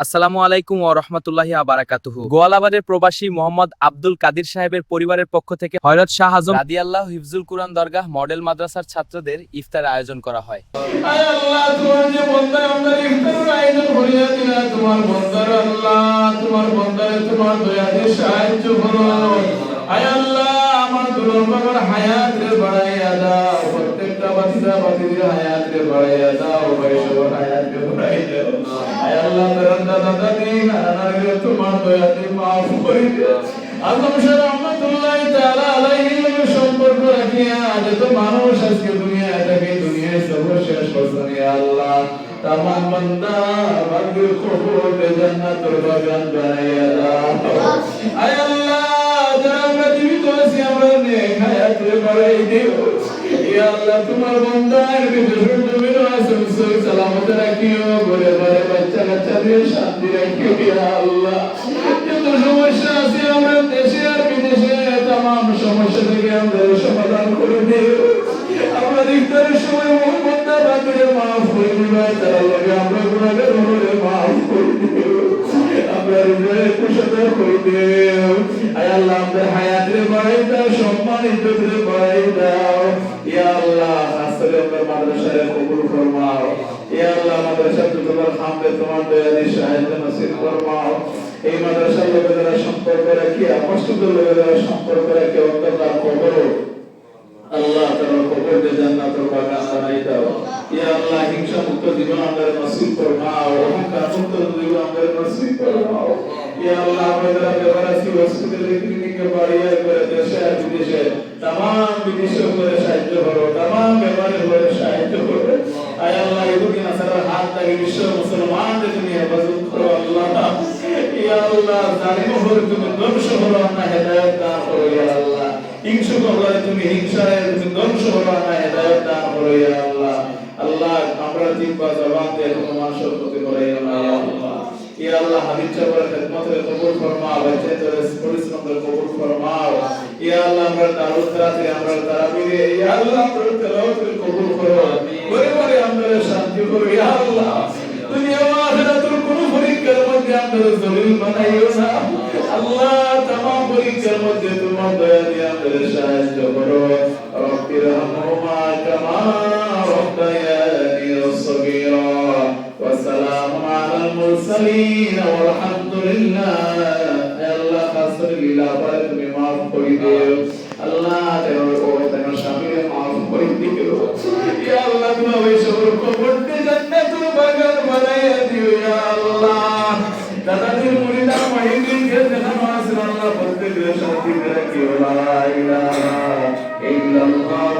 আসসালামু আলাইকুম ওয়া রাহমাতুল্লাহি ওয়া বারাকাতুহু। গোয়ালাবাদের প্রবাসী মোহাম্মদ আব্দুল কাদির সাহেবের পরিবারের পক্ষ থেকে হযরত শাহ আজম রাদিয়াল্লাহু হিফজুল কুরআন দরগাহ মডেল মাদ্রাসার ছাত্রদের ইফতার আয়োজন করা হয়। আয় আল্লাহ, তোমার যে বান্দা আমাদের ইফতারের আয়োজন করিয়া দিলা, তোমার বান্দার আল্লাহ, তোমার বান্দারে তোমার দয়া দিয়ে সাহায্য করো। আয় আল্লাহ, আমার দুলাল বাবার হায়াত রে বাড়াইয়া দাও, প্রত্যেকটা বাচ্চা বাচ্চাদের হায়াত রে বাড়াইয়া দাও, ভাই সবার হায়াত রে বাড়াইয়া দাও। আয় আল্লাহ, দাদা দাদি নানারে তোমার দয়া দিয়ে মাফ করে দিও। আজম শাহ রহমাতুল্লাহ তাআলা আলাইহি সম্পর্ক রাখিয়া যত মানুষ আজকে দুনিয়ায় থাকে, দুনিয়ায় সর্বশেষ হোসেন ইয়া আল্লাহ, তামাম বান্দা বান্দির কবরে জান্নাতুল বাগান বানাইয়া দাও। আয় আল্লাহ, যারা আমরা জীবিত আছি আমরা নেক হায়াত রে বাড়াই দিও। ইয়া আল্লাহ, তোমার বান্দার বিদেশের জমিন আছে সহি সালামত রাখিও, ঘরে ঘরে বাচ্চা কাচ্চা দিয়ে শান্তি রাখিও। ইয়া আল্লাহ, যত সমস্যা আছে আমরা দেশে আর বিদেশে তামাম সমস্যা থেকে আমাদের সমাধান করে দিও। আমরা ইফতারের সময় মোহাম্মদ বান্দারে মাফ করে দিও, তার লগে আমরা গুনাহগার হলে মাফ করে দিও, আমরা হৃদয়ে কুশলতা করে দিও। আয় আল্লাহ, আমাদের হায়াত রে বাড়াই দাও, সম্মান ইজ্জত রে বাড়াই দাও। ইয়া আল্লাহ, আসলে আমরা মাদ্রাসায় কবুল ফরমাও। ইয়া আল্লাহ, মাদ্রাসা তোমার সামনে তোমার দয়া দিয়ে সাহায্য নসিব ফরমাও। এই মাদ্রাসার লোকের দ্বারা সম্পর্ক রাখি, আপসদের লোকের দ্বারা সম্পর্ক রাখি, অন্তত কবর আল্লাহ তাআলা কবরে জান্নাতুল বাগান বানাই দাও। ইয়া আল্লাহ, হিংসা মুক্ত জীবন আমাদের নসিব ফরমাও, অহংকার মুক্ত জীবন আমাদের নসিব ফরমাও। ইয়া আল্লাহ, আমাদের বেবারাসি হসপিটালে ক্লিনিকে বাড়িয়ে করে দেশে আর বিদেশে तमाम বিদেশে করে সাহায্য করো, तमाम বেমারে করে সাহায্য করো। আয় আল্লাহ, ইহুদিন আসারার হাত থেকে বিশ্ব মুসলমানদের তুমি হেফাজত করো। আল্লাহ, ইয়া আল্লাহ, জালিম হলে তুমি ধ্বংস করো, না হেদায়েত দান করো। ইয়া আল্লাহ, হিংসুক হলে তুমি হিংসায় তুমি ধ্বংস করো, না হেদায়েত দান করো। ইয়া আল্লাহ, আল্লাহ, আমরা জিহ্বা জবান দিয়ে কোনো মানুষের ক্ষতি করাইও না। ইয়া আল্লাহ, ইয়া আল্লাহ, হাবিব চাবার খিদমতের কবুল ফরমাও, বাচ্চাদের পরিশ্রমের কবুল ফরমাও। ইয়া আল্লাহ, আমরা দারুদ রাতে আমরা তারাবিরে ইয়া আল্লাহ আমরা তেলাওয়াতের কবুল করো, পরিবারে আমরা শান্তি করো। ইয়া আল্লাহ, দুনিয়া ও আখিরাতের কোন পরীক্ষার মধ্যে আমরা জলিল বানাইও না। আল্লাহ, तमाम পরীক্ষার মধ্যে তোমার দয়া দিয়ে আমাদের সাহায্য করো। রব্বির হামহুমা কামা রাব্বায়ানি সগীরা ওয়া সালামুন আলাল মুরসালিন ওয়ালহামদুলিল্লাহ। আল্লাহ, খাসর লীলা পারে তুমি মাফ করে দিও। আল্লাহ, তোমার স্বামীকে মাফ করে দিও। ইয়া আল্লাহ, তুমি ওই সবর কবরতে জান্নাতুল বাগান বানাইয়া দিও। ইয়া আল্লাহ, দাদাদের মুরিদা মাহিদিনকে জানানো আছে আল্লাহ, প্রত্যেকের শান্তি রাখিও। লা ইলাহা ইল্লাল্লাহ।